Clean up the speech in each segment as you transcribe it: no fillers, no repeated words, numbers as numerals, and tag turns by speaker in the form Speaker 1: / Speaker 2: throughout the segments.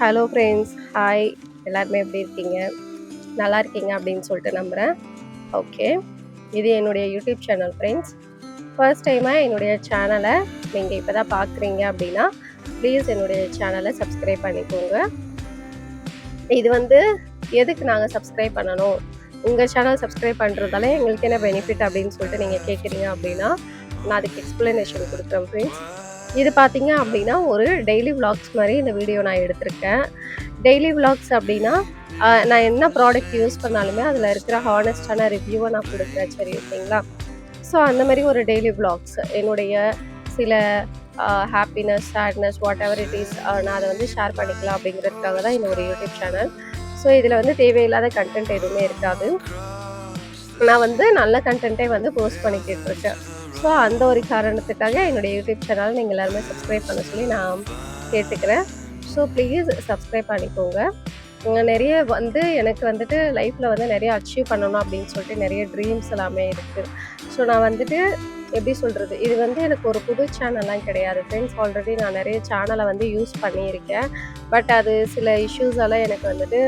Speaker 1: Hello friends, hi. எல்லாருமே எப்படி இருக்கீங்க? நல்லா இருக்கீங்க அப்படின்னு சொல்லிட்டு நம்புகிறேன். ஓகே, இது என்னுடைய யூடியூப் சேனல் ஃப்ரெண்ட்ஸ். ஃபர்ஸ்ட் டைமாக என்னுடைய சேனலை நீங்கள் இப்போ தான் பார்க்குறீங்க அப்படின்னா ப்ளீஸ் என்னுடைய சேனலை சப்ஸ்கிரைப் பண்ணிக்கோங்க. இது வந்து எதுக்கு நாங்கள் சப்ஸ்கிரைப் பண்ணணும், உங்கள் சேனல் சப்ஸ்கிரைப் பண்ணுறதால எங்களுக்கு என்ன பெனிஃபிட் அப்படின்னு சொல்லிட்டு நீங்கள் கேட்குறீங்க அப்படின்னா நான் அதுக்கு எக்ஸ்ப்ளனேஷன் கொடுக்குறேன் ஃப்ரெண்ட்ஸ். இது பார்த்தீங்க அப்படின்னா ஒரு டெய்லி விளாக்ஸ் மாதிரி இந்த வீடியோ நான் எடுத்திருக்கேன். டெய்லி விளாக்ஸ் அப்படின்னா நான் என்ன ப்ராடக்ட் யூஸ் பண்ணாலுமே அதில் இருக்கிற ஹானஸ்டான ரிவ்யூவை நான் கொடுக்குறேன். சரி, ஓகேங்களா? ஸோ அந்த மாதிரி ஒரு டெய்லி விளாக்ஸ் என்னுடைய சில happiness, sadness, what ever it is நான் அதை வந்து ஷேர் பண்ணிக்கலாம் அப்படிங்கிறதுக்காக தான் இந்த ஒரு யூடியூப் சேனல். ஸோ இதில் வந்து தேவையில்லாத கண்டென்ட் எதுவுமே இருக்காது. நான் வந்து நல்ல கண்டென்ட்டே வந்து போஸ்ட் பண்ணிக்கிட்டு இருக்கேன். ஸோ அந்த ஒரு காரணத்துக்காக என்னுடைய யூடியூப் சேனல் நீங்கள் எல்லாருமே சப்ஸ்கிரைப் பண்ண சொல்லி நான் கேட்டுக்கிறேன். ஸோ ப்ளீஸ் சப்ஸ்கிரைப் பண்ணிக்கோங்க. நிறைய வந்து எனக்கு வந்துட்டு லைஃப்பில் வந்து நிறைய அச்சீவ் பண்ணணும் அப்படின்னு சொல்லிட்டு நிறைய ட்ரீம்ஸ் எல்லாமே இருக்குது. ஸோ நான் வந்துட்டு எப்படி சொல்கிறது, இது வந்து எனக்கு ஒரு புது சேனல்லாம் கிடையாது ஃப்ரெண்ட்ஸ். ஆல்ரெடி நான் நிறைய சேனலை வந்து யூஸ் பண்ணியிருக்கேன். பட் அது சில இஷ்யூஸால் எனக்கு வந்துட்டு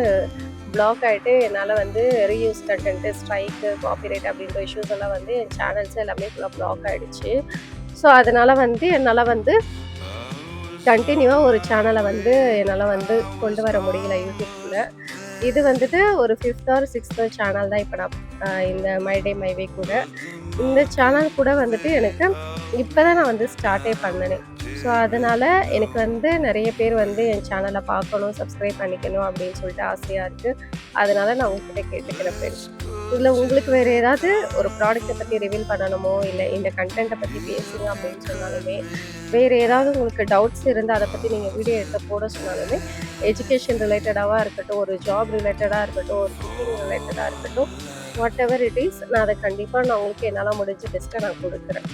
Speaker 1: பிளாக் ஆகிட்டு என்னால் வந்து ரீயூஸ் கண்டென்ட்டு, ஸ்ட்ரைக்கு, காப்பிரைட் அப்படின்ற இஷ்யூஸ் எல்லாம் வந்து என் சேனல்ஸ் எல்லாமே ஃபுல்லாக பிளாக் ஆகிடுச்சு. ஸோ அதனால் வந்து என்னால் வந்து கண்டினியூவாக ஒரு சேனலை வந்து என்னால் வந்து கொண்டு வர முடியல யூடியூப்பில். இது வந்துட்டு ஒரு 5th or 6th சேனல் தான் இப்போ நான் இந்த மை டே மை வே கூட. இந்த சேனல் கூட வந்துட்டு எனக்கு இப்போ தான் நான் வந்து ஸ்டார்ட்டே பண்ணினேன். ஸோ அதனால் எனக்கு வந்து நிறைய பேர் வந்து என் சேனலை பார்க்கணும், சப்ஸ்கிரைப் பண்ணிக்கணும் அப்படின்னு சொல்லிட்டு ஆசையாக இருக்குது. அதனால் நான் உங்கள்கிட்ட கேட்டுக்கிறேன் ஃப்ரெண்ட்ஸ். இதில் உங்களுக்கு வேறு ஏதாவது ஒரு ப்ராடக்ட்டை பற்றி ரிவீல் பண்ணணுமோ, இல்லை இந்த கண்டென்ட்டை பற்றி பேசுங்க அப்படின்னு சொன்னாலுமே, வேறு ஏதாவது உங்களுக்கு டவுட்ஸ் இருந்தால் அதை பற்றி நீங்கள் வீடியோ எடுத்து போட சொன்னாலுமே, எஜுகேஷன் ரிலேட்டடாக இருக்கட்டும், ஒரு ஜாப் ரிலேட்டடாக இருக்கட்டும், ஒரு குக்கிங் ரிலேட்டடாக இருக்கட்டும், வாட் எவர் இட் இஸ், நான் அதை கண்டிப்பாக நான் உங்களுக்கு என்னால் முடிஞ்ச பெஸ்ட்டை நான் கொடுக்குறேன்.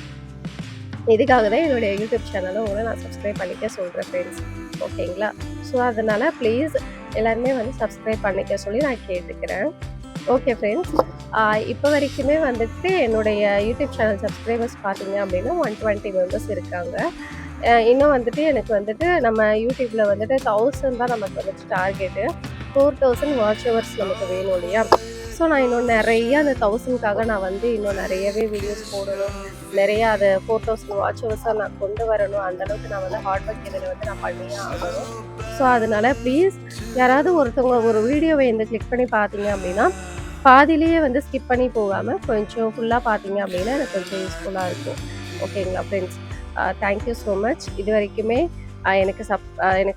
Speaker 1: இதுக்காக தான் என்னுடைய யூடியூப் சேனலை உங்களை நான் சப்ஸ்கிரைப் பண்ணிக்க சொல்கிறேன் ஃப்ரெண்ட்ஸ். ஓகேங்களா? ஸோ அதனால் ப்ளீஸ் எல்லாருமே வந்து சப்ஸ்கிரைப் பண்ணிக்க சொல்லி நான் கேட்டுக்கிறேன். ஓகே ஃப்ரெண்ட்ஸ், இப்போ வரைக்குமே வந்துட்டு என்னுடைய யூடியூப் சேனல் சப்ஸ்கிரைபர்ஸ் பார்த்தீங்க அப்படின்னா 120 மெம்பர்ஸ் இருக்காங்க. இன்னும் வந்துட்டு எனக்கு வந்துட்டு நம்ம யூடியூப்பில் வந்துட்டு 1000 தான் நமக்கு வந்துட்டு டார்கெட்டு. 4000 வாட்ச் ஹவர்ஸ் நமக்கு வேணும் இல்லையா? ஸோ நான் இன்னும் நிறையா அந்த 1000க்காக நான் வந்து இன்னும் நிறையவே வீடியோஸ் போடணும், நிறையா அதை 4000 வாட்ச் ஹவர்ஸாக நான் கொண்டு வரணும். அந்தளவுக்கு நான் வந்து ஹார்ட் ஒர்க் இதில் வந்து நான் பண்ணியே ஆகணும். ஸோ அதனால் ப்ளீஸ் யாராவது ஒருத்தவங்க ஒரு வீடியோவை இந்த கிளிக் பண்ணி பார்த்தீங்க அப்படின்னா பாதிலேயே வந்து ஸ்கிப் பண்ணி போகாமல் கொஞ்சம் ஃபுல்லாக பார்த்தீங்க அப்படின்னா எனக்கு கொஞ்சம் யூஸ்ஃபுல்லாக இருக்கும். ஓகேங்களா ஃப்ரெண்ட்ஸ்? Thank you so much. இது வரைக்குமே எனக்கு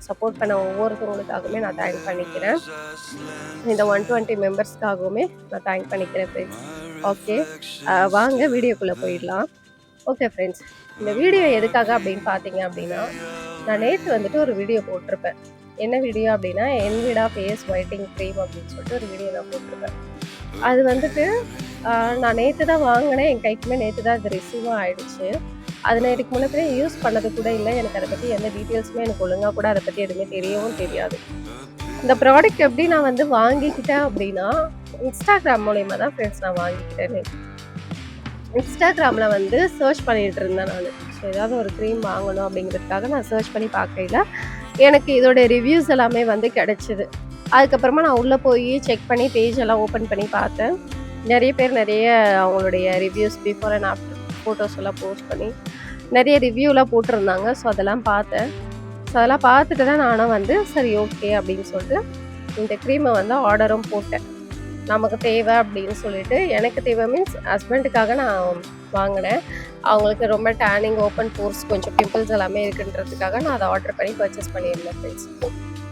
Speaker 1: சப்போர்ட் பண்ண ஒவ்வொருத்தவங்களுக்காகவுமே நான் தேங்க் பண்ணிக்கிறேன். இந்த 120 மெம்பர்ஸ்க்காகவுமே நான் தேங்க் பண்ணிக்கிறேன் ஃப்ரெண்ட்ஸ். ஓகே, வாங்க வீடியோக்குள்ளே போயிடலாம். ஓகே ஃப்ரெண்ட்ஸ், இந்த வீடியோ எதுக்காக அப்படின்னு பார்த்தீங்க அப்படின்னா, நான் நேற்று வந்துட்டு ஒரு வீடியோ போட்டிருப்பேன். என்ன வீடியோ அப்படின்னா, என்விடா ஃபேஸ் ஒயிட்டிங் க்ரீம் அப்படின்னு சொல்லிட்டு ஒரு வீடியோ நான் போட்டிருப்பேன். அது வந்துட்டு நான் நேற்று தான் வாங்கினேன். என் கைக்குமே நேற்று தான் அது ரிசீவும் ஆகிடுச்சு. அது நான் இதுக்கு முன்னாடி யூஸ் பண்ணது கூட இல்லை. எனக்கு அதை பற்றி எந்த டீட்டெயில்ஸுமே எனக்கு ஒழுங்காக கூட அதை பற்றி எதுவுமே தெரியவும் தெரியாது. இந்த ப்ராடக்ட் எப்படி நான் வந்து வாங்கிக்கிட்டேன் அப்படின்னா, இன்ஸ்டாகிராம் மூலயமா தான் ஃப்ரெண்ட்ஸ் நான் வாங்கிக்கிட்டேன்னு. இன்ஸ்டாகிராமில் வந்து சர்ச் பண்ணிகிட்டு இருந்தேன் நான். ஸோ ஏதாவது ஒரு க்ரீம் வாங்கணும் அப்படிங்கிறதுக்காக நான் சர்ச் பண்ணி பார்க்கையில் எனக்கு இதோடைய ரிவ்யூஸ் எல்லாமே வந்து கிடச்சிது. அதுக்கப்புறமா நான் உள்ளே போய் செக் பண்ணி பேஜ் எல்லாம் ஓப்பன் பண்ணி பார்த்தேன். நிறைய பேர் நிறைய அவங்களுடைய reviews before and after photos எல்லாம் போஸ்ட் பண்ணி நிறைய ரிவ்யூலாம் போட்டிருந்தாங்க. ஸோ அதெல்லாம் பார்த்தேன். ஸோ அதெல்லாம் பார்த்துட்டு தான் நானும் வந்து சரி ஓகே அப்படின்னு சொல்லிட்டு இந்த க்ரீமை வந்து ஆர்டரும் போட்டேன். நமக்கு தேவை அப்படின்னு சொல்லிட்டு, எனக்கு தேவை மீன்ஸ் ஹஸ்பண்டுக்காக நான் வாங்கினேன். அவங்களுக்கு ரொம்ப டேனிங், ஓப்பன் போர்ஸ், கொஞ்சம் பிம்பிள்ஸ் எல்லாமே இருக்குன்றதுக்காக நான் அதை ஆர்டர் பண்ணி பர்ச்சேஸ் பண்ணியிருந்தேன் ஃப்ரெண்ட்ஸ்.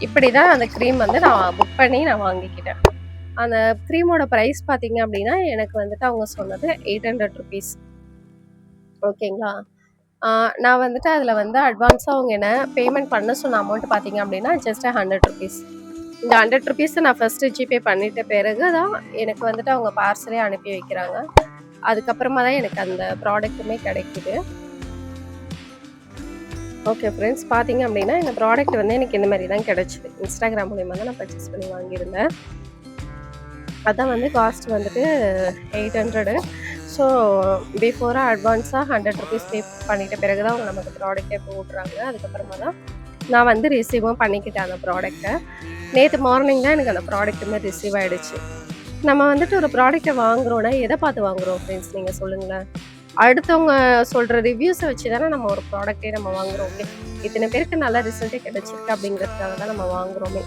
Speaker 1: இப்படி தான் அந்த க்ரீம் வந்து நான் புக் பண்ணி நான் வாங்கிக்கிட்டேன். அந்த க்ரீமோட ப்ரைஸ் பார்த்தீங்க அப்படின்னா எனக்கு வந்துட்டு அவங்க சொன்னது 800 ருபீஸ். ஓகேங்களா? நான் வந்துட்டு அதில் வந்து அட்வான்ஸாக அவங்க என்ன பேமெண்ட் பண்ண சொன்ன அமௌண்ட் பார்த்தீங்க அப்படின்னா ஜஸ்ட் 100 ருபீஸ். இந்த 100 ருபீஸை நான் ஃபஸ்ட்டு ஜிபே பண்ணிட்ட பிறகு தான் எனக்கு வந்துட்டு அவங்க பார்சலே அனுப்பி வைக்கிறாங்க. அதுக்கப்புறமா தான் எனக்கு அந்த ப்ராடக்ட்டுமே கிடைக்குது. ஓகே ஃப்ரெண்ட்ஸ், பார்த்தீங்க அப்படின்னா இந்த ப்ராடக்ட் வந்து எனக்கு இந்த மாதிரி தான் கிடச்சிது. இன்ஸ்டாகிராம் மூலியமாக தான் நான் பர்ச்சேஸ் பண்ணி வாங்கியிருந்தேன். அதான் வந்து காஸ்ட் வந்துட்டு 800. ஸோ பிஃபோராக அட்வான்ஸாக 100 ருபீஸ் பே பண்ணிட்ட பிறகு தான் அவங்க நமக்கு ப்ராடக்டே போடுறாங்க. அதுக்கப்புறமா தான் நான் வந்து ரிசீவும் பண்ணிக்கிட்டேன் அந்த ப்ராடக்ட்டை. நேற்று மார்னிங் தான் எனக்கு அந்த ப்ராடக்ட்டுமே ரிசீவ் ஆகிடுச்சு. நம்ம வந்துட்டு ஒரு ப்ராடக்ட்டை வாங்குறோன்னா எதை பார்த்து வாங்குறோம் ஃப்ரெண்ட்ஸ், நீங்கள் சொல்லுங்களேன். அடுத்தவங்க சொல்கிற ரிவ்யூஸை வச்சு தானே நம்ம ஒரு ப்ராடக்ட்டே நம்ம வாங்குறோம். ஓகே, இத்தனை பேருக்கு நல்ல ரிசல்ட்டே கிடைச்சிருக்கு அப்படிங்கிறதுக்காக தான் நம்ம வாங்குறோமே.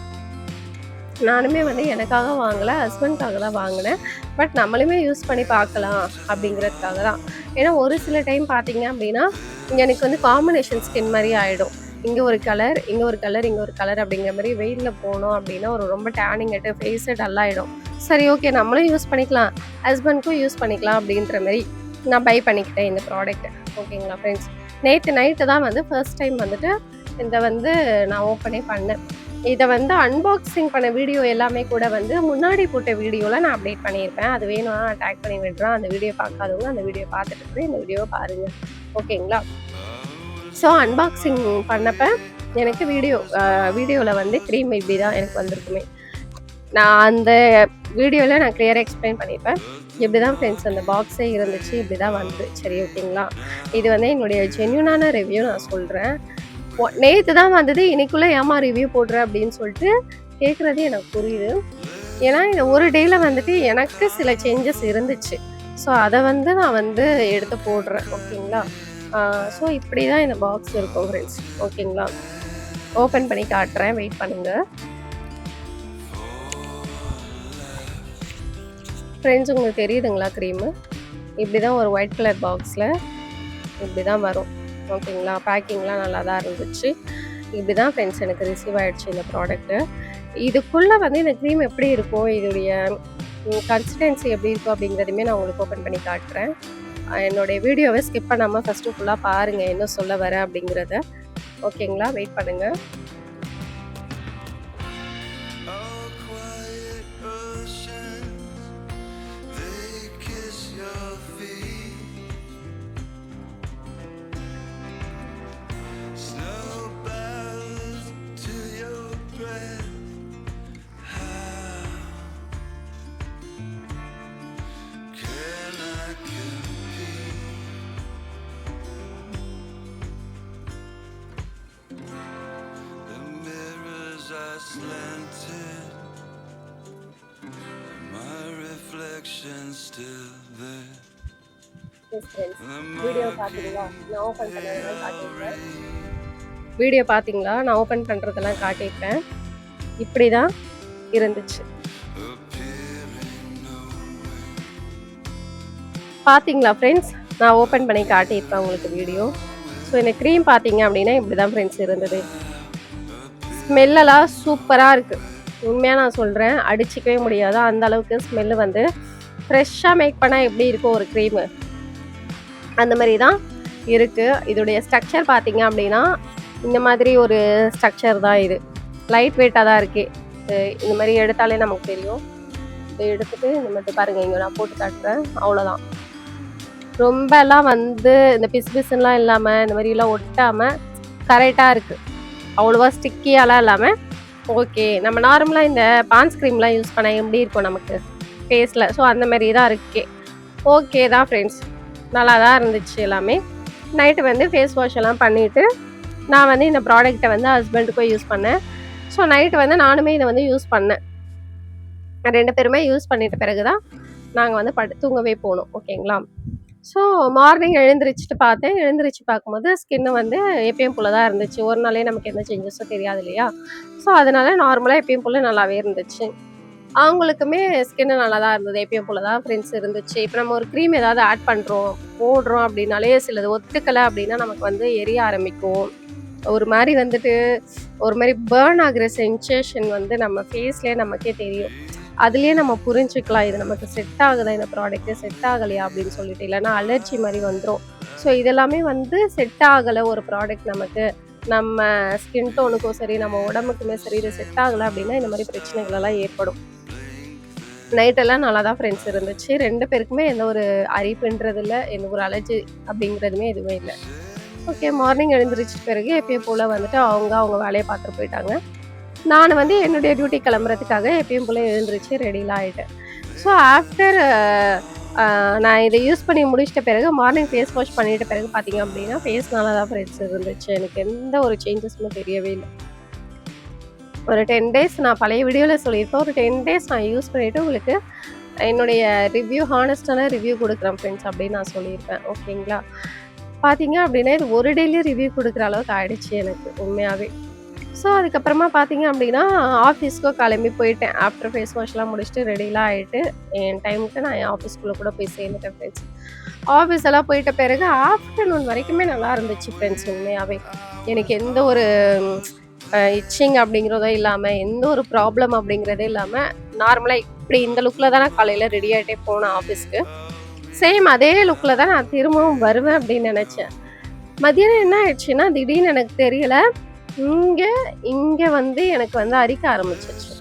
Speaker 1: நானுமே வந்து எனக்காக வாங்கலை, ஹஸ்பண்ட்காக தான் வாங்கினேன். பட் நம்மளுமே யூஸ் பண்ணி பார்க்கலாம் அப்படிங்கிறதுக்காக தான். ஏன்னா ஒரு சில டைம் பார்த்தீங்க அப்படின்னா எனக்கு வந்து காம்பினேஷன் ஸ்கின் மாதிரி ஆகிடும். இங்கே ஒரு கலர், இங்கே ஒரு கலர், இங்கே ஒரு கலர் அப்படிங்கிற மாதிரி வெயிலில் போனோம் அப்படின்னா ஒரு ரொம்ப டேனிங் ஆகிட்டு ஃபேஸு டல்லாகிடும். சரி, ஓகே, நம்மளும் யூஸ் பண்ணிக்கலாம், ஹஸ்பண்ட்க்கும் யூஸ் பண்ணிக்கலாம் அப்படின்ற மாதிரி நான் பை பண்ணிக்கிட்டேன் இந்த ப்ராடக்ட். ஓகேங்களா ஃப்ரெண்ட்ஸ். நேற்று நைட்டு தான் வந்து ஃபர்ஸ்ட் டைம் வந்துட்டு இதை வந்து நான் ஓப்பனே பண்ணேன். இதை வந்து அன்பாக்சிங் பண்ண வீடியோ எல்லாமே கூட வந்து முன்னாடி போட்ட வீடியோவில் நான் அப்டேட் பண்ணியிருப்பேன். அது வேணும்னா நான் டேக் பண்ணி விடுறேன். அந்த வீடியோ பார்க்காதவங்க அந்த வீடியோ பார்த்துட்டு கூட இந்த வீடியோவை பாருங்கள். ஓகேங்களா. ஸோ அன்பாக்சிங் பண்ணப்போ எனக்கு வீடியோவில் வந்து க்ரீம் இப்படி தான் எனக்கு வந்திருக்குமே. நான் அந்த வீடியோவில் நான் கிளியராக எக்ஸ்பிளைன் பண்ணியிருப்பேன். இப்படி தான் ஃப்ரெண்ட்ஸ் அந்த பாக்ஸே இருந்துச்சு, இப்படி தான் வந்து. சரி, ஓகேங்களா. இது வந்து என்னுடைய ஜென்யூனான ரிவ்யூ நான் சொல்கிறேன். நேற்று தான் வந்தது, இன்னைக்குள்ளே ஏமா ரிவ்யூ போடுறேன் அப்படின்னு சொல்லிட்டு கேட்குறது எனக்கு புரியுது. ஏன்னா இந்த ஒரு டேயில் வந்துட்டு எனக்கு சில சேஞ்சஸ் இருந்துச்சு. ஸோ அதை வந்து நான் வந்து எடுத்து போடுறேன். ஓகேங்களா. ஸோ இப்படி தான் இந்த பாக்ஸ் இருக்கும் ஃப்ரெண்ட்ஸ். ஓகேங்களா. ஓப்பன் பண்ணி காட்டுறேன், வெயிட் பண்ணுங்கள் ஃப்ரெண்ட்ஸ். உங்களுக்கு தெரியுதுங்களா க்ரீமு? இப்படி தான் ஒரு ஒயிட் கலர் பாக்ஸில் இப்படி தான் வரும். ஓகேங்களா. பேக்கிங்லாம் நல்லா தான் இருந்துச்சு. இப்படி தான் ஃப்ரெண்ட்ஸ் எனக்கு ரிசீவ் ஆகிடுச்சு இந்த ப்ராடக்ட்டு. இதுக்குள்ளே வந்து இந்த க்ரீம் எப்படி இருக்கும், இதோடைய கன்சிஸ்டன்சி எப்படி இருக்கும் அப்படிங்கிறதுமே நான் உங்களுக்கு ஓப்பன் பண்ணி காட்டுறேன். என்னுடைய வீடியோவை ஸ்கிப் பண்ணாமல் ஃபஸ்ட்டு ஃபுல்லாக பாருங்கள் என்ன சொல்ல வரேன் அப்படிங்கிறத. ஓகேங்களா. வெயிட் பண்ணுங்கள். Slanted, my reflection still there. Video பார்த்தீங்களா? நான் ஓப்பன் பண்ணுறதெல்லாம் காட்டியிருப்பேன். நான் ஓப்பன் பண்ணுறதெல்லாம் காட்டியிருப்பேன். இப்படி தான் இருந்துச்சு. பார்த்தீங்களா ஃப்ரெண்ட்ஸ்? நான் ஓப்பன் பண்ணி காட்டியிருப்பேன் உங்களுக்கு வீடியோ. ஸோ இந்த க்ரீம் பார்த்தீங்க அப்படின்னா இப்படி தான் ஃப்ரெண்ட்ஸ் இருந்தது. ஸ்மெல்லெல்லாம் சூப்பராக இருக்குது. உண்மையாக நான் சொல்கிறேன், அடிச்சிக்கவே முடியாது. அந்த அளவுக்கு ஸ்மெல்லு வந்து ஃப்ரெஷ்ஷாக மேக் பண்ணால் எப்படி இருக்கும் ஒரு க்ரீமு, அந்த மாதிரி தான் இருக்குது. இதோடைய ஸ்ட்ரக்சர் பார்த்தீங்க அப்படின்னா இந்த மாதிரி ஒரு ஸ்ட்ரக்சர் தான். இது லைட் வெயிட்டாக தான் இருக்குது. இந்த மாதிரி எடுத்தாலே நமக்கு தெரியும். இதை எடுத்துகிட்டு இந்த மாதிரி பாருங்கள், இங்கே நான் போட்டு காட்டுறேன். அவ்வளோதான். ரொம்பலாம் வந்து இந்த பிசுலாம் இல்லாமல் இந்த மாதிரிலாம் ஒட்டாமல் கரெக்டாக இருக்குது. அவ்வளோவா ஸ்டிக்கியாலாம் இல்லாமல் ஓகே. நம்ம நார்மலாக இந்த பான்ஸ் க்ரீம்லாம் யூஸ் பண்ண எப்படி இருக்கும் நமக்கு ஃபேஸில், ஸோ அந்த மாதிரி தான் இருக்கே. ஓகே தான் ஃப்ரெண்ட்ஸ், நல்லா தான் இருந்துச்சு எல்லாமே. நைட்டு வந்து ஃபேஸ் வாஷ் எல்லாம் பண்ணிவிட்டு நான் வந்து இந்த ப்ராடக்டை வந்து ஹஸ்பண்டுக்கும் யூஸ் பண்ணேன். ஸோ நைட்டு வந்து நானுமே இதை வந்து யூஸ் பண்ணேன். 2 பேருமே யூஸ் பண்ணிட்ட பிறகு தான் நாங்கள் வந்து தூங்கவே போனோம். ஓகேங்களா. ஸோ மார்னிங் எழுந்திரிச்சு பார்க்கும்போது ஸ்கின்னு வந்து எப்பயும் போல் தான் இருந்துச்சு. ஒரு நாளே நமக்கு எந்த சேஞ்சஸும் தெரியாது இல்லையா. ஸோ அதனால் நார்மலாக எப்பயும் போல் நல்லாவே இருந்துச்சு. அவங்களுக்குமே ஸ்கின்னு நல்லா தான் இருந்தது. எப்பயும் போல் தான் ஃப்ரெண்ட்ஸ் இருந்துச்சு. இப்போ நம்ம ஒரு க்ரீம் ஏதாவது ஆட் போடுறோம் அப்படின்னாலே சிலது ஒத்துக்கலை அப்படின்னா நமக்கு வந்து எரிய ஆரம்பிக்கும். ஒரு மாதிரி வந்துட்டு ஒரு மாதிரி பேர்ன் ஆகிற சென்சேஷன் வந்து நம்ம ஃபேஸ்லேயே நமக்கே தெரியும். அதுலேயே நம்ம புரிஞ்சுக்கலாம் இது நமக்கு செட் ஆகுதா, இந்த ப்ராடக்ட்டு செட் ஆகலையா அப்படின்னு சொல்லிட்டு. இல்லைன்னா அலர்ஜி மாதிரி வந்துடும். ஸோ இதெல்லாமே வந்து செட் ஆகலை ஒரு ப்ராடக்ட் நமக்கு, நம்ம ஸ்கின் டோனுக்கும் சரி நம்ம உடம்புக்குமே சரி இது செட் ஆகலை அப்படின்னா இந்த மாதிரி பிரச்சனைகளெல்லாம் ஏற்படும். நைட்டெல்லாம் நல்லா தான் ஃப்ரெண்ட்ஸ் இருந்துச்சு. 2 பேருக்குமே எந்த ஒரு அரிப்புன்றது இல்லை, எந்த ஒரு அலர்ஜி அப்படிங்கிறதுமே எதுவுமே இல்லை. ஓகே. மார்னிங் எழுந்திரிச்ச பிறகு எப்பயும் போல் வந்துட்டு அவங்க வேலையை பார்த்துட்டு போயிட்டாங்க. நான் வந்து என்னுடைய டியூட்டி கிளம்புறதுக்காக எப்பயும் போல் எழுந்திரிச்சு ரெடிலாம் ஆகிட்டேன். ஸோ ஆஃப்டர் நான் இதை யூஸ் பண்ணி முடிச்சிட்ட பிறகு மார்னிங் ஃபேஸ் வாஷ் பண்ணிட்ட பிறகு பார்த்தீங்க அப்படின்னா, ஃபேஸ் நல்லா தான் ஃப்ரெண்ட்ஸ் இருந்துச்சு. எனக்கு எந்த ஒரு சேஞ்சஸுமே தெரியவே இல்ல. ஒரு 10 டேஸ் நான் பழைய வீடியோல சொல்லியிருப்பேன். ஒரு 10 டேஸ் நான் யூஸ் பண்ணிட்டு உங்களுக்கு என்னுடைய ரிவ்யூ ஹானஸ்ட்டான ரிவ்யூ குடுக்குறேன் ஃப்ரெண்ட்ஸ் அப்படின்னு நான் சொல்லியிருப்பேன். ஓகேங்களா? பார்த்தீங்க அப்படின்னா, இது ஒரு டேலயே ரிவ்யூ குடுக்குற அளவுக்கு ஆயிடுச்சு எனக்கு உண்மையாவே. ஸோ அதுக்கப்புறமா பார்த்தீங்க அப்படின்னா, ஆஃபீஸ்க்கும் கிளம்பி போயிட்டேன். ஆஃப்டர் ஃபேஸ் வாஷ்லாம் முடிச்சுட்டு ரெடிலாம் ஆயிட்டு, என் டைமுக்கு நான் என் ஆஃபீஸ்க்குள்ள கூட போய் சேர்ந்துட்டேன் ஃப்ரெண்ட்ஸ். ஆஃபீஸ் எல்லாம் போயிட்ட பிறகு ஆஃப்டர்நூன் வரைக்குமே நல்லா இருந்துச்சு ஃப்ரெண்ட்ஸ் உண்மையாவே. எனக்கு எந்த ஒரு இச்சிங் அப்படிங்கிறதோ இல்லாம, எந்த ஒரு ப்ராப்ளம் அப்படிங்கிறதே இல்லாம, நார்மலா இப்படி இந்த லுக்ல தான் நான் காலையில ரெடி ஆயிட்டே போனேன் ஆஃபீஸ்க்கு. சேம் அதே லுக்ல தான் நான் திரும்பவும் வருவேன் அப்படின்னு நெனச்சேன். மதியானம் என்ன ஆயிடுச்சுன்னா, திடீர்னு எனக்கு தெரியல. இங்க இங்க வந்து எனக்கு வந்து அரிக்க ஆரம்பிச்சுருச்சு.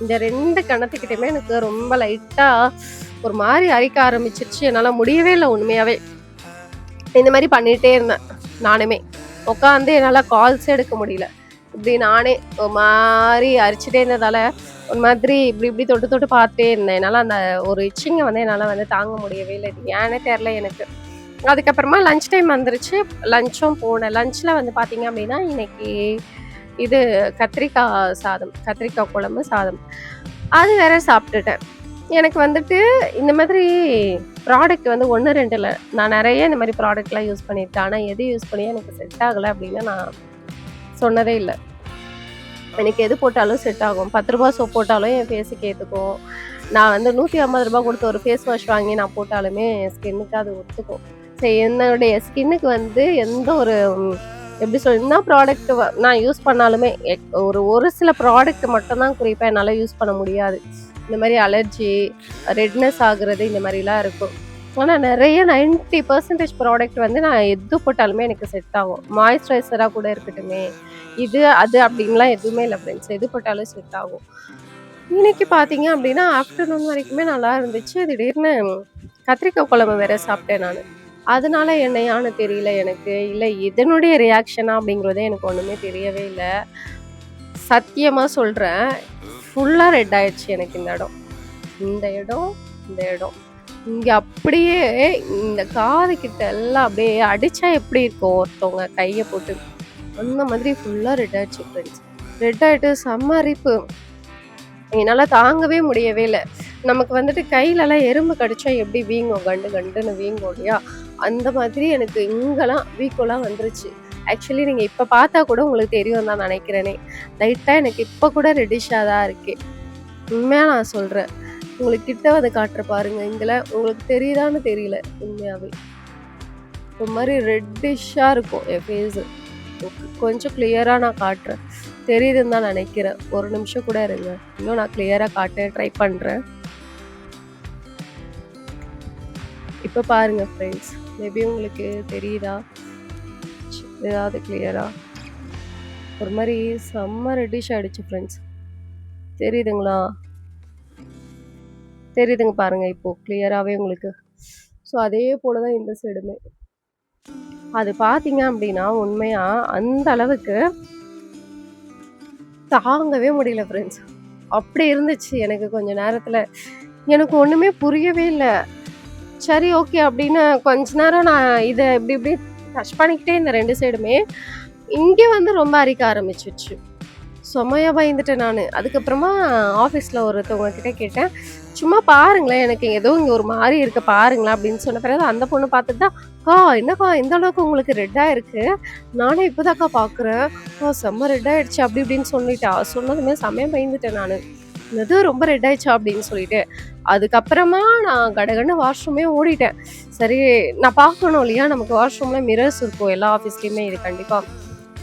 Speaker 1: இந்த 2 கன்னத்துக்கிட்டயுமே எனக்கு ரொம்ப லைட்டா ஒரு மாரி அரிக்க ஆரம்பிச்சுருச்சு. என்னால முடியவே இல்ல உண்மையாவே. இந்த மாரி பண்ணிட்டே இருந்தேன் நானுமே. உட்காந்து என்னால கால்ஸே எடுக்க முடியல. இப்படி நானே ஒரு மாரி அரிச்சுட்டே இருந்ததால, ஒரு மாதிரி இப்படி இப்படி தொட்டு தொட்டு பார்த்துட்டே இருந்தேன். என்னால அந்த ஒரு இச்சிங்க வந்து என்னால வந்து தாங்க முடியவே இல்ல. இது ஏன்னே தெரியல எனக்கு. அதுக்கப்புறமா லஞ்ச் டைம் வந்துருச்சு. லஞ்சும் போனேன். லஞ்ச்ல வந்து பார்த்தீங்க அப்படின்னா, இன்னைக்கு இது கத்திரிக்காய் சாதம். கத்திரிக்காய் குழம்பு, சாதம். அது வேற சாப்பிட்டுட்டேன். எனக்கு வந்துட்டு இந்த மாதிரி ப்ராடக்ட் வந்து 1, 2 இல்ல. நான் நெறைய இந்த மாரி ப்ராடக்ட்லாம் யூஸ் பண்ணியிருக்கேன். ஆனா எது யூஸ் பண்ணி எனக்கு செட் ஆகல அப்படின்னு நான் சொன்னதே இல்ல. எனக்கு எது போட்டாலும் செட் ஆகும். ரூ. 10 சோப் போட்டாலும் என் ஃபேஸுக்கு ஏத்துக்கும். நான் வந்து ரூ. 150 குடுத்து ஒரு ஃபேஸ் வாஷ் வாங்கி நான் போட்டாலுமே என் ஸ்கின்னுக்கு அது ஒத்துக்கும். சரி என்னுடைய ஸ்கின்னுக்கு வந்து எந்த ஒரு எப்படி என்ன ப்ராடக்ட் நான் யூஸ் பண்ணாலுமே ஒரு சில ப்ராடக்ட் மட்டும் தான் குறிப்பா என்னால யூஸ் பண்ண முடியாது. இந்த மாரி அலர்ஜி, ரெட்னஸ் ஆகுறது இந்த மாரிலாம் இருக்கும். ஆனா நெறைய 90% ப்ராடக்ட் வந்து நான் எது போட்டாலுமே எனக்கு செட் ஆகும். மாய்ஸ்சரைசரா கூட இருக்கட்டுமே, இது, அது அப்படின்லாம் எதுவுமே இல்ல ஃப்ரெண்ட்ஸ். எது போட்டாலும் செட் ஆகும். இன்னைக்கு பார்த்தீங்க அப்படின்னா, ஆஃப்டர்நூன் வரைக்குமே நல்லா இருந்துச்சு. திடீர்னு கத்திரிக்காய் குழம்பு வேற சாப்பிட்டேன் நானு. அதனால என்னையான்னு தெரியல எனக்கு. இல்ல இதனுடைய ரியாக்ஷனா அப்படிங்கிறதே எனக்கு ஒண்ணுமே தெரியவே இல்ல. சத்தியமா சொல்றேன். ஃபுல்லா ரெட் ஆயிடுச்சு எனக்கு இந்த இடம். இந்த இடம், இந்த இடம். இங்க அப்படியே இந்த காது கிட்ட எல்லாம் அப்படியே அடிச்சா எப்படி இருக்கும் ஒருத்தவங்க கைய போட்டு, அந்த மாதிரி ஃபுல்லா ரெட் ஆயிடுச்சு ஃப்ரெண்ட்ஸ். ரெட் ஆயிட்டு செம்ம அரிப்பு. என்னால தாங்கவே முடியவே இல்ல. நமக்கு வந்துட்டு கையிலலாம் எறும்பு கடிச்சா எப்படி வீங்கும், கண்டு கண்டுன்னு வீங்கும் இல்லையா? அந்த மாதிரி எனக்கு இங்கலாம் வீக்கம்லாம் வந்துருச்சு. ஆக்சுவலி நீங்க இப்ப பார்த்தா கூட உங்களுக்கு தெரியும் தான் நெனைக்கிறேனே. லைட்டா எனக்கு இப்ப கூட ரெட்டிஷ்ஷா தான் இருக்கு. உண்மையா நான் சொல்றேன். உங்களுக்கு கிட்ட வந்து காட்டுறேன் பாருங்க. இங்கல உங்களுக்கு தெரியுதான்னு தெரியல உண்மையாவே. ஒரு மாரி ரெட்டிஷ்ஷா இருக்கும் என் ஃபேஸு. கொஞ்சம் கிளியரா நான் காட்டுறேன். தெரியுதுன்னு தான் நெனைக்கிறேன். ஒரு நிமிஷம் கூட இருங்க. இன்னும் நான் கிளியரா காட்ட ட்ரை பண்றேன். இப்ப பாருங்க ஃப்ரெண்ட்ஸ். மேபி உங்களுக்கு தெரியுதா? ஏதாவது கிளியரா? ஒரு மாரி செம்ம ரெட்டிஷ் ஆயிடுச்சு ஃப்ரெண்ட்ஸ். தெரியுதுங்களா? தெரியுதுங்க பாருங்க இப்போ கிளியராவே உங்களுக்கு. ஸோ அதே போல தான் இந்த சைடுமே. அது பார்த்தீங்க அப்படின்னா, உண்மையா அந்த அளவுக்கு தாங்கவே முடியல ஃப்ரெண்ட்ஸ். அப்படி இருந்துச்சு எனக்கு கொஞ்ச நேரத்துல. எனக்கு ஒண்ணுமே புரியவே இல்ல. சரி ஓகே அப்படின்னு கொஞ்ச நேரம் நான் இத இப்படி இப்படி டச் பண்ணிக்கிட்டே இந்த 2 சைடுமே. இங்க வந்து ரொம்ப அரிக்க ஆரம்பிச்சுருச்சு. செமையா பயந்துட்டேன் நானு. அதுக்கப்புறமா ஆஃபீஸ்ல ஒருத்தவங்க கிட்ட கேட்டேன். சும்மா பாருங்களேன், எனக்கு ஏதோ இங்க ஒரு மாரி இருக்கு பாருங்களேன் அப்படின்னு சொன்ன பிறகு அந்த பொண்ணு பார்த்துட்டு தான், என்னக்கா இந்த அளவுக்கு உங்களுக்கு ரெட்டா இருக்கு? நானே இப்பதான்க்கா பார்க்குறேன். செம்ம ரெட் ஆயிடுச்சு" அப்படி இப்படின்னு சொல்லிட்டா. சொன்னதுமே செமையா பயந்துட்டேன் நானு. "என்னது ரொம்ப ரெட் ஆயிடுச்சா?" அப்படின்னு சொல்லிட்டு. அதுக்கப்புறமா நான் கடகடன்னு வாஷ்ரூமே ஓடிட்டேன். சரி நான் பார்க்கணும் இல்லையா? நமக்கு வாஷ்ரூம்ல மிரர்ஸ் இருக்கும் எல்லா ஆஃபீஸ்லயுமே இது கண்டிப்பா.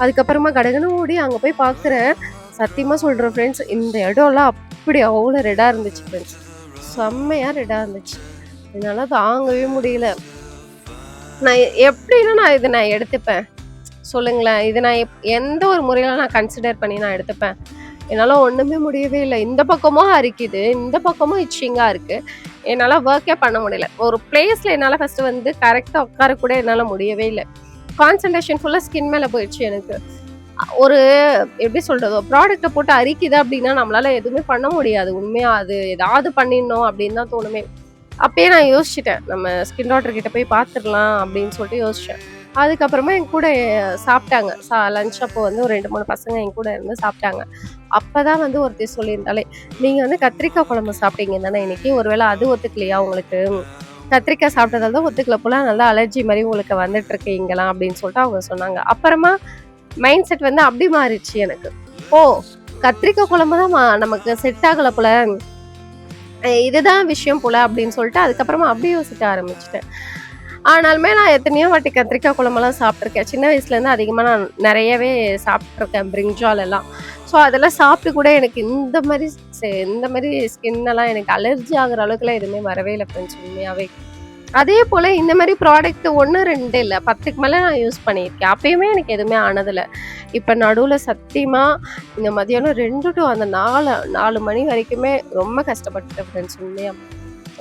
Speaker 1: அதுக்கப்புறமா கடகடன்னு ஓடி அங்க போய் பார்க்குறேன். சத்தியமா சொல்றேன் ஃப்ரெண்ட்ஸ், இந்த இடம்லாம் அப்படி அவ்வளோ ரெட்டா இருந்துச்சு ஃப்ரெண்ட்ஸ். செம்மையா ரெட்டா இருந்துச்சு. என்னால தாங்கவே முடியல. நான் எப்படின்னா நான் இத நான் எடுத்துப்பேன். சொல்லுங்களேன். இத நான் எந்த ஒரு முறையில நான் கன்சிடர் பண்ணி நான் எடுத்துப்பேன். என்னால ஒண்ணுமே முடியவே இல்ல. இந்த பக்கமும் அரிக்குது, இந்த பக்கமும் இச்சிங்கா இருக்கு. என்னால ஒர்க்கே பண்ண முடியல. ஒரு பிளேஸ்ல என்னால ஃபர்ஸ்ட் வந்து கரெக்ட்டா உட்கார கூட என்னால முடியவே இல்ல. கான்சன்ட்ரேஷன் ஃபுல்லா ஸ்கின் மேல போயிடுச்சு எனக்கு. ஒரு எப்படி சொல்றது? ஒரு ப்ராடக்ட்ட போட்டு அரிக்குது அப்படின்னா, நம்மளால எதுவுமே பண்ண முடியாது. உண்மையா அது ஏதாவது பண்ணிடணும் அப்படின்னு தான் தோணுமே. அப்பயே நான் யோசிச்சுட்டேன். நம்ம ஸ்கின் டாக்டர் கிட்ட போய் பார்த்துரலாம் அப்படின்னு சொல்லிட்டு யோசிச்சேன். அதுக்கப்புறமா என் கூட சாப்பிட்டாங்க. லஞ்ச் அப்போ வந்து ஒரு 2, 3 பசங்க என் கூட இருந்து சாப்பிட்டாங்க. அப்பதான் வந்து ஒருத்தி சொல்லியிருந்தாளே, "நீங்க வந்து கத்திரிக்காய் குழம்பு சாப்பிட்டீங்க தானே இன்னைக்கு? ஒருவேளை அது ஒத்துக்கலையா உங்களுக்கு? கத்திரிக்காய் சாப்பிட்டதால தான் ஒத்துக்கல போல. நல்லா அலர்ஜி மாரி உங்களுக்கு வந்துட்டுருக்கு இங்கலாம்" அப்படின்னு சொல்லிட்டு அவங்க சொன்னாங்க. அப்புறமா மைண்ட் செட் வந்து அப்படி மாறிடுச்சு எனக்கு. ஓ! கத்திரிக்காய் குழம்பு தான் நமக்கு செட் ஆகல போல. இதுதான் விஷயம் போல அப்படின்னு சொல்லிட்டு அதுக்கப்புறமா அப்படி யோசிக்க ஆரம்பிச்சுட்டேன். ஆனாலுமே நான் எத்தனையோ வாட்டி கத்திரிக்காய் குழம்பெல்லாம் சாப்பிட்டுருக்கேன். சின்ன வயசுலேருந்து அதிகமாக நான் நிறையவே சாப்பிட்ருக்கேன் பிரிஞ்சால் எல்லாம். ஸோ அதெல்லாம் சாப்பிட்டு கூட எனக்கு இந்த மாதிரி ஸ்கின்னெல்லாம் எனக்கு அலர்ஜி ஆகிற அளவுக்குலாம் எதுவுமே வரவே இல்லை ஃப்ரெண்ட்ஸ் உண்மையாகவே. அதே போல இந்த மாரி ப்ராடக்ட் 1, 2 இல்ல 10க்கு மேல நான் யூஸ் பண்ணியிருக்கேன். அப்பயுமே எனக்கு எதுவுமே ஆனதில்ல. இப்ப நடுவுல சத்தியமா இந்த மதியானம் 2 டூ அந்த 4 மணி வரைக்குமே ரொம்ப கஷ்டப்பட்டுட்டேன் ஃப்ரெண்ட்ஸ் உண்மையா.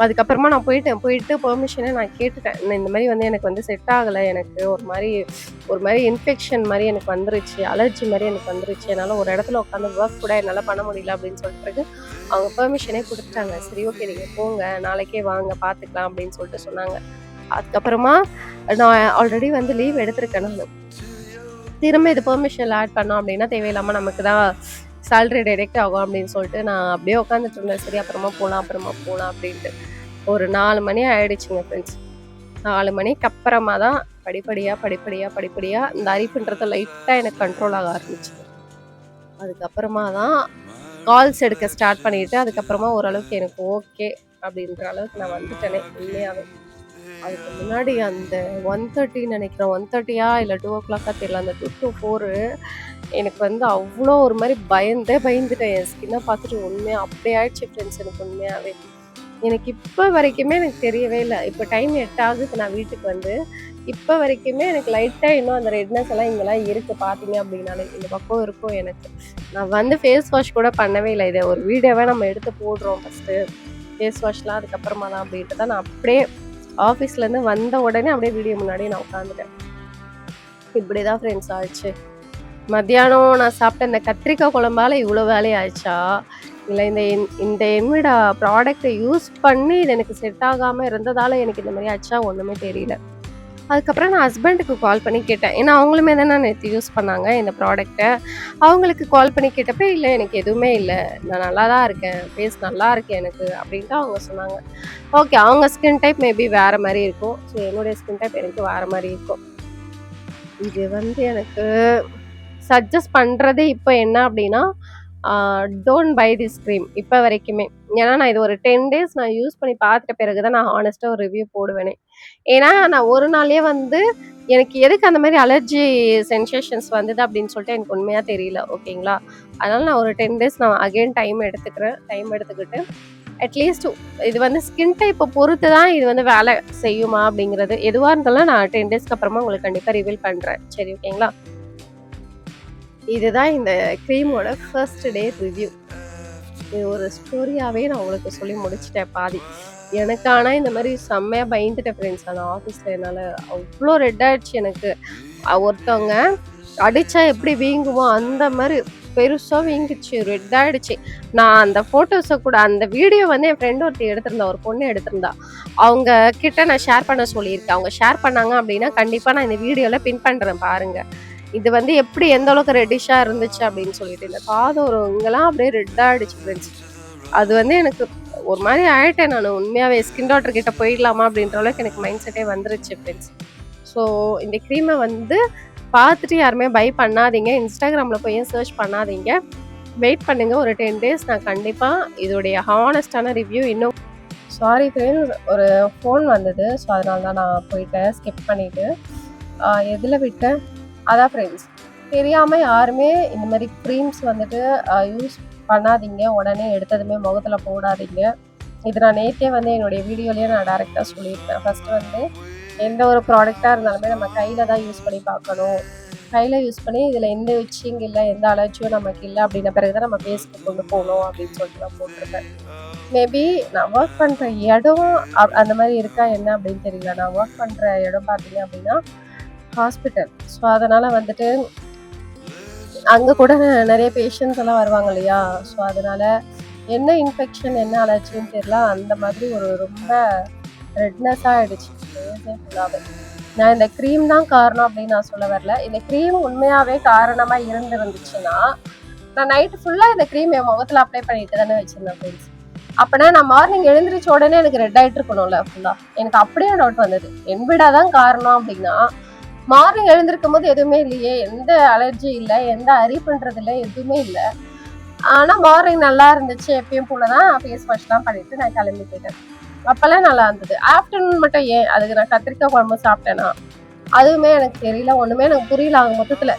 Speaker 1: அதுக்கப்புறமா நான் போயிட்டு பெர்மிஷனே நான் கேட்டுட்டேன். இந்த மாரி வந்து எனக்கு வந்து செட் ஆகல. எனக்கு ஒரு மாரி இன்ஃபெக்ஷன் மாரி எனக்கு வந்துருச்சு. அலர்ஜி மாரி எனக்கு வந்துருச்சு. என்னால ஒரு இடத்துல உட்காந்து ஒர்க் கூட என்னால பண்ண முடியல அப்படின்னு சொல்லிட்ட பிறகு அவங்க பெர்மிஷனே குடுத்துட்டாங்க. சரி ஓகே நீங்க போங்க. நாளைக்கே வாங்க பார்த்துக்கலாம் அப்படின்னு சொல்லிட்டு சொன்னாங்க. அதுக்கப்புறமா நான் ஆல்ரெடி வந்து லீவ் எடுத்திருக்கேன் நானு. திரும்ப இது பெர்மிஷன்ல ஆட் பண்ணோம் அப்படின்னா தேவையில்லாம நமக்கு தான் சேலரி டிடெக்ட் ஆகும் அப்படின்னு சொல்லிட்டு நான் அப்படியே உட்காந்துட்டு இருந்தேன். சரி அப்புறமா போலாம் அப்படின்ட்டு. ஒரு 4 மணி ஆயிடுச்சுங்க ஃப்ரெண்ட்ஸ். 4 மணிக்கு அப்புறமா தான் படிப்படியா இந்த அரிப்புன்றது லைட்டா எனக்கு கண்ட்ரோல் ஆக ஆரம்பிச்சுது. அதுக்கப்புறமா தான் கால்ஸ் எடுக்க ஸ்டார்ட் பண்ணிட்டு, அதுக்கப்புறமா ஓரளவுக்கு எனக்கு ஓகே அப்படின்ற அளவுக்கு நான் வந்துட்டேனே உண்மையாவே. அதுக்கு முன்னாடி அந்த 1:30 நினைக்கிறேன். 1:30யா இல்ல 2:00 தெரியல. அந்த 2 to 4 எனக்கு வந்து அவ்ளோ ஒரு மாரி பயந்துட்டேன். என் ஸ்கின்ன பார்த்துட்டு உண்மையா அப்படி ஆயிடுச்சு ஃப்ரெண்ட்ஸ் எனக்கு உண்மையாவே. எனக்கு இப்ப வரைக்குமே எனக்கு தெரியவே இல்ல. இப்ப டைம் 8 ஆகுது நான் வீட்டுக்கு வந்து. இப்ப வரைக்குமே எனக்கு லைட்டா இன்னும் அந்த ரெட்னஸ் எல்லாம் இங்கலாம் இருக்கு பார்த்தீங்க அப்படின்னாலே. இந்த பக்கம் இருக்கும் எனக்கு. நான் வந்து ஃபேஸ் வாஷ் கூட பண்ணவே இல்ல. இத ஒரு வீடியோவா நம்ம எடுத்து போடுறோம் ஃபர்ஸ்ட்டு. ஃபேஸ் வாஷ்லாம் அதுக்கப்புறமா தான் அப்படின்ட்டு தான் நான் அப்படியே ஆஃபீஸ்லேருந்து வந்த உடனே அப்படியே வீடியோ முன்னாடியே நான் உட்காந்துட்டேன். இப்படிதான் ஃப்ரெண்ட்ஸ் ஆச்சு. மத்தியானம் நான் சாப்பிட்ட இந்த கத்திரிக்காய் குழம்பால இவ்வளோ வேலை ஆயிடுச்சா? இல்ல இந்த என்விடா ப்ராடக்ட்ட யூஸ் பண்ணி இது எனக்கு செட் ஆகாம இருந்ததால எனக்கு இந்த மாரி ஆச்சா? ஒண்ணுமே தெரியல. அதுக்கப்புறம் நான் ஹஸ்பண்டுக்கு கால் பண்ணி கேட்டேன். ஏன்னா அவங்களுமே தானே நேத்து யூஸ் பண்ணாங்க இந்த ப்ராடக்ட்ட. அவங்களுக்கு கால் பண்ணி கேட்டப்ப, "இல்ல எனக்கு எதுவுமே இல்ல. நான் நல்லா தான் இருக்கேன். ஃபேஸ் நல்லா இருக்கு எனக்கு." அப்படின்ட்டு அவங்க சொன்னாங்க. ஓகே. அவங்க ஸ்கின் டைப் மேபி வேற மாரி இருக்கும். ஸோ என்னுடைய ஸ்கின் டைப் எனக்கு வேற மாரி இருக்கும். இது வந்து எனக்கு சஜெஸ்ட் பண்றது இப்ப என்ன அப்படின்னா, டோன்ட் பை திஸ் கிரீம் இப்ப வரைக்குமே. ஏன்னா நான் இது ஒரு 10 டேஸ் நான் யூஸ் பண்ணி பார்த்துட்ட பிறகு தான் நான் ஹானஸ்ட்டா ஒரு ரிவ்யூ போடுவேனே. ஏன்னா நான் ஒரு நாள்லயே வந்து எனக்கு எதுக்கு அந்த மாரி அலர்ஜி சென்சேஷன்ஸ் வந்தது அப்படின்னு சொல்லிட்டு எனக்கு உண்மையா தெரியல. ஓகேங்களா? அதனால நான் ஒரு 10 டேஸ் நான் அகைன் டைம் எடுத்துக்கிறேன். டைம் எடுத்துக்கிட்டு அட்லீஸ்ட் இது வந்து ஸ்கின் டைப்ப பொறுத்து தான் இது வந்து வேலை செய்யுமா அப்படிங்கிறது. எதுவா இருந்தாலும் நான் 10 டேஸ்க்கு அப்புறமா உங்களுக்கு கண்டிப்பா ரிவீல் பண்றேன். சரி ஓகேங்களா? இதுதான் இந்த கிரீமோட ஃபர்ஸ்ட் டே ரிவ்யூ. இது ஒரு ஸ்டோரியாவே நான் உங்களுக்கு சொல்லி முடிச்சுட்டேன் பாதி. எனக்கு ஆனா இந்த மாரி செம்மையா பயந்துட்டேன் ஃப்ரெண்ட்ஸ். அந்த ஆஃபீஸ்ல என்னால அவ்ளோ ரெட் ஆயிடுச்சு எனக்கு. ஒருத்தவங்க அடிச்சா எப்படி வீங்குமோ அந்த மாரி பெருசா வீங்கிச்சு. ரெட் ஆயிடுச்சு. நான் அந்த ஃபோட்டோஸ கூட அந்த வீடியோ வந்து என் ஃப்ரெண்ட் ஒருத்தி எடுத்திருந்தா. ஒரு பொண்ணு எடுத்திருந்தா. அவங்க கிட்ட நான் ஷேர் பண்ண சொல்லியிருக்கேன். அவங்க ஷேர் பண்ணாங்க அப்படின்னா, கண்டிப்பா நான் இந்த வீடியோல பின் பண்றேன் பாருங்க. இது வந்து எப்படி எந்த அளவுக்கு ரெட்டிஷா இருந்துச்சு அப்படின்னு சொல்லிட்டு. இந்த காதோரம் இங்கலாம் அப்படியே ரெட் ஆயிடுச்சு ஃப்ரெண்ட்ஸ். அது வந்து எனக்கு ஒரு மாரி ஆயிட்டேன் நானு. உண்மையாவே ஸ்கின் டாக்டர் கிட்ட போயிடலாமா அப்படின்ற அளவுக்கு எனக்கு மைண்ட் செட்டே வந்துருச்சு ஃப்ரெண்ட்ஸ். ஸோ இந்த கிரீம வந்து பார்த்துட்டு யாருமே பை பண்ணாதீங்க. இன்ஸ்டாகிராம்ல போய் சர்ச் பண்ணாதீங்க. வெயிட் பண்ணுங்க. ஒரு 10 டேஸ் நான் கண்டிப்பா இதோடைய ஹானஸ்ட்டான ரிவ்யூ இன்னும் சாரி ஃப்ரெண்ட்ஸ் ஒரு ஃபோன் வந்தது. ஸோ அதனால தான் நான் போயிட்டேன். ஸ்கிப் பண்ணிட்டு. எதுல விட்டேன்? அதான் ஃப்ரெண்ட்ஸ். தெரியாம யாருமே இந்த மாரி க்ரீம்ஸ் வந்துட்டு யூஸ் பண்ணாதீங்க. உடனே எடுத்ததுமே முகத்துல போடாதீங்க. இது நான் நேத்தே வந்து என்னுடைய வீடியோலயே நான் டைரக்ட்டா சொல்லியிருப்பேன். ஃபர்ஸ்ட்டு வந்து எந்த ஒரு ப்ராடக்ட்டா இருந்தாலுமே நம்ம கையில தான் யூஸ் பண்ணி பார்க்கணும். கையில யூஸ் பண்ணி இதில எந்த இச்சிங் இல்ல, எந்த அலர்ஜியும் நமக்கு இல்ல அப்படின்ன பிறகு தான் நம்ம ஃபேஸ்க்கு கொண்டு போணும் அப்படின்னு சொல்லிட்டு நான் போட்டிருப்பேன். மேபி நான் ஒர்க் பண்ற இடம் அந்த மாரி இருக்கா என்ன அப்படின்னு தெரியல. நான் ஒர்க் பண்ற இடம் பார்த்தீங்க அப்படின்னா ஹாஸ்பிட்டல். ஸோ அதனால வந்துட்டு அங்க கூட நெறைய பேஷண்ட்ஸ் எல்லாம் வருவாங்க இல்லையா? ஸோ அதனால என்ன இன்ஃபெக்ஷன் என்ன அலர்ஜின்னு தெரியல, அந்த மாதிரி ஒரு ரொம்ப ரெட்னஸாக ஆகிடுச்சு ஃபுல்லாகவே. நான் இந்த க்ரீம் தான் காரணம் அப்படின்னு நான் சொல்ல வரல. இந்த க்ரீம் உண்மையாகவே காரணமாக இருந்துருந்துச்சுன்னா நான் நைட்டு ஃபுல்லாக இந்த க்ரீம் என் முகத்தில் அப்ளை பண்ணிட்டு தானே வச்சுருந்தேன் ஃப்ரெண்ட்ஸ். அப்போனா நான் மார்னிங் எழுந்திரிச்ச உடனே எனக்கு ரெட் ஆகிட்டு இருக்கணும்ல ஃபுல்லாக. எனக்கு அப்படியே டவுட் வந்தது, என்விடா தான் காரணம் அப்படின்னா. மார்னிங் எழுந்திருக்கும் போது எதுவுமே இல்லையே, எந்த அலர்ஜி இல்லை, எந்த அரிப்புன்றது இல்லை, எதுவுமே இல்லை. ஆனால் மார்னிங் நல்லா இருந்துச்சு, எப்பயும் போல தான் ஃபேஸ் வாஷ்லாம் பண்ணிட்டு நான் கிளம்பி போயிட்டேன். அப்போல்லாம் நல்லா இருந்தது. ஆஃப்டர்நூன் மட்டும் ஏன் அதுக்கு நான் கத்திரிக்காய் குழம்பு சாப்பிட்டேன்னா அதுவுமே எனக்கு தெரியல, ஒன்றுமே எனக்கு புரியல ஆக மொத்தத்தில்.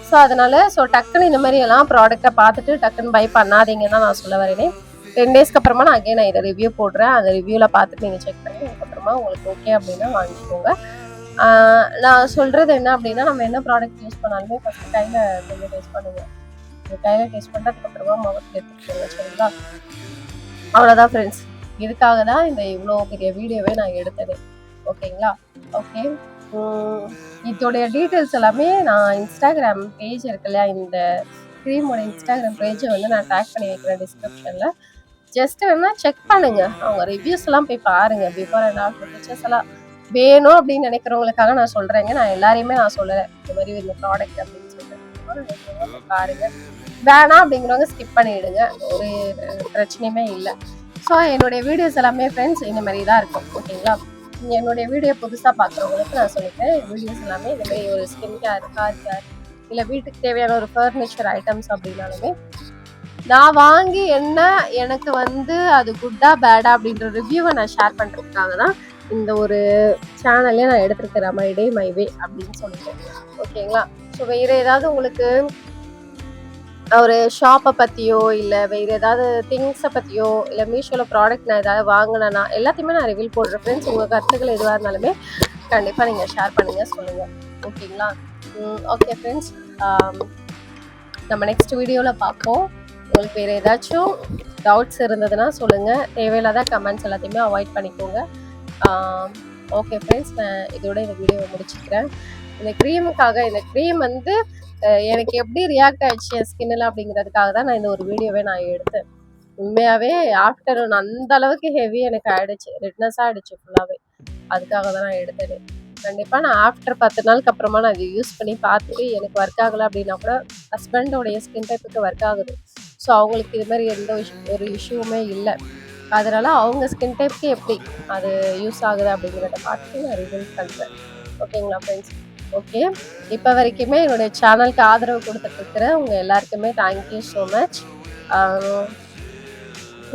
Speaker 1: ஸோ அதனால டக்குன்னு இந்த மாதிரி எல்லாம் ப்ராடக்டை பார்த்துட்டு டக்குன்னு பை பண்ணாதீங்கன்னு தான் நான் சொல்ல வரேனே. 10 டேஸ்க்கு அப்புறமா நான் நான் இதை ரிவ்யூ போடுறேன். அந்த ரிவ்யூவில் பார்த்துட்டு நீங்கள் செக் பண்ணி அதுக்கப்புறமா உங்களுக்கு ஓகே அப்படின்னா வாங்கிக்கோங்க. நான் சொல்கிறது என்ன அப்படின்னா, நம்ம என்ன ப்ராடக்ட் யூஸ் பண்ணாலுமே ஃபஸ்ட்டு கையில் கொஞ்சம் டேஸ்ட் பண்ணுங்கள். கையில் டேஸ்ட் பண்ணுறதுக்கப்புறமா முகத்தில் எடுத்துக்கோங்க, சரிங்களா? அவ்வளோதான் ஃப்ரெண்ட்ஸ். இதுக்காக தான் இந்த இவ்வளோ பெரிய வீடியோவே நான் எடுத்தேன். ஓகேங்களா? ஓகே, இதோடைய டீட்டெயில்ஸ் எல்லாமே நான் இன்ஸ்டாகிராம் பேஜ் இருக்கு இல்லையா, இந்த க்ரீமோட இன்ஸ்டாகிராம் பேஜை வந்து நான் டேக் பண்ணி வைக்கிறேன் டிஸ்கிரிப்ஷனில். ஜஸ்ட் வேணால் செக் பண்ணுங்கள், அவங்க ரிவ்யூஸ் எல்லாம் போய் பாருங்கள். பிஃபோர் அண்ட் ஆஃப்டர் பிக்சர்ஸ் எல்லாம் வேணும் அப்படின்னு நினைக்கிறவங்களுக்காக நான் சொல்கிறேங்க. நான் எல்லாரையுமே நான் சொல்லலை இந்த மாதிரி இந்த ப்ராடக்ட் அப்படின்னு சொல்லிட்டு பாருங்கள். வேணாம் அப்படிங்கிறவங்க ஸ்கிப் பண்ணிவிடுங்க, ஒரு பிரச்சனையுமே இல்லை. ஸோ என்னுடைய வீடியோஸ் எல்லாமே ஃப்ரெண்ட்ஸ் இந்த மாதிரி தான் இருக்கும். ஓகேங்களா? என்னுடைய வீடியோ புதுசாக பார்க்குறவங்களுக்கு நான் சொல்லிட்டேன், வீடியோஸ் எல்லாமே இந்த மாதிரி ஒரு ஸ்கின் கேர், கார் கேர், இல்லை வீட்டுக்கு தேவையான ஒரு ஃபர்னிச்சர் ஐட்டம்ஸ் அப்படின்னாலுமே நான் வாங்கி என்ன எனக்கு வந்து அது குட்டா பேடா அப்படின்ற ரிவ்யூவை நான் ஷேர் பண்ணுறதுக்காக தான் இந்த ஒரு சேனல்லே நான் எடுத்துருக்கிறேன், மை டே மை வே அப்படின்னு சொல்லிட்டு. ஓகேங்களா? ஸோ வேறு ஏதாவது உங்களுக்கு ஒரு ஷாப்பை பற்றியோ இல்லை வேறு ஏதாவது திங்ஸை பற்றியோ இல்லை மீஷோவில் ப்ராடக்ட் நான் ஏதாவது வாங்கினேன்னா எல்லாத்தையுமே நான் ரிவீல் போடுறேன் ஃப்ரெண்ட்ஸ். உங்கள் கருத்துக்கள் எதுவாக இருந்தாலுமே கண்டிப்பாக நீங்கள் ஷேர் பண்ணுங்கள், சொல்லுங்கள். ஓகேங்களா? ஓகே ஃப்ரெண்ட்ஸ், நம்ம நெக்ஸ்ட் வீடியோவில் பார்ப்போம். உங்களுக்கு வேறு ஏதாச்சும் டவுட்ஸ் இருந்ததுன்னா சொல்லுங்கள். தேவையில்லாத கமெண்ட்ஸ் எல்லாத்தையுமே அவாய்ட் பண்ணிக்கோங்க. ஓகே ஃப்ரெண்ட்ஸ், நான் இதோட இந்த வீடியோவை முடிச்சுக்கிறேன். இந்த க்ரீமுக்காக, இந்த க்ரீம் வந்து எனக்கு எப்படி ரியாக்ட் ஆகிடுச்சு என் ஸ்கின்னில் அப்படிங்கிறதுக்காக தான் நான் இந்த ஒரு வீடியோவே நான் எடுத்தேன். உண்மையாகவே ஆஃப்டர்நூன் அந்த அளவுக்கு ஹெவி எனக்கு ஆகிடுச்சு, ரெட்னஸாக ஆகிடுச்சு ஃபுல்லாகவே. அதுக்காக தான் நான் எடுத்தேன். கண்டிப்பாக நான் ஆஃப்டர் 10 நாளுக்கு அப்புறமா நான் இதை யூஸ் பண்ணி பார்த்துட்டு எனக்கு ஒர்க் ஆகலை அப்படின்னா கூட ஹஸ்பண்டோடைய ஸ்கின் டைப்புக்கு ஒர்க் ஆகுது. ஸோ அவங்களுக்கு இது மாதிரி எந்த ஒரு இஷ்யூவுமே இல்லை. அதனால் அவங்க ஸ்கின் டைப்புக்கு எப்படி அது யூஸ் ஆகுது அப்படிங்கிறத பார்த்துட்டு நான் ரிவ்யூ பண்ணுறேன். ஓகேங்களா ஃப்ரெண்ட்ஸ்? ஓகே, இப்போ வரைக்குமே என்னுடைய சேனலுக்கு ஆதரவு கொடுத்துட்ருக்குற உங்கள் எல்லாருக்குமே தேங்க்யூ ஸோ மச்.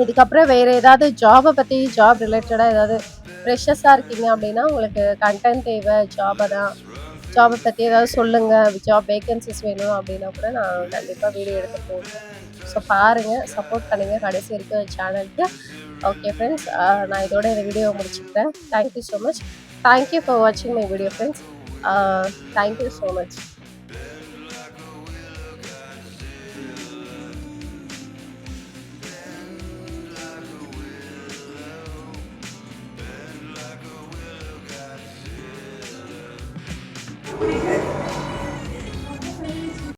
Speaker 1: இதுக்கப்புறம் வேறு ஏதாவது ஜாபை பற்றி, ஜாப் ரிலேட்டடாக ஏதாவது ஃப்ரெஷர்ஸாக இருக்கீங்க அப்படின்னா உங்களுக்கு கண்டென்ட் தேவை, ஜாபை பற்றி ஏதாவது சொல்லுங்கள், ஜாப் வேகன்சிஸ் வேணும் அப்படின்னா கூட நான் கண்டிப்பாக வீடியோ எடுத்து போடுறேன். ஸோ பாருங்கள், சப்போர்ட் பண்ணுங்கள் கடைசி வரைக்கும் சேனலுக்கு. ஓகே ஃப்ரெண்ட்ஸ், நான் இதோட இந்த வீடியோவை முடிச்சுக்கிறேன். Thank you so much. Thank you for வாட்சிங் my video friends. Thank you so much.
Speaker 2: We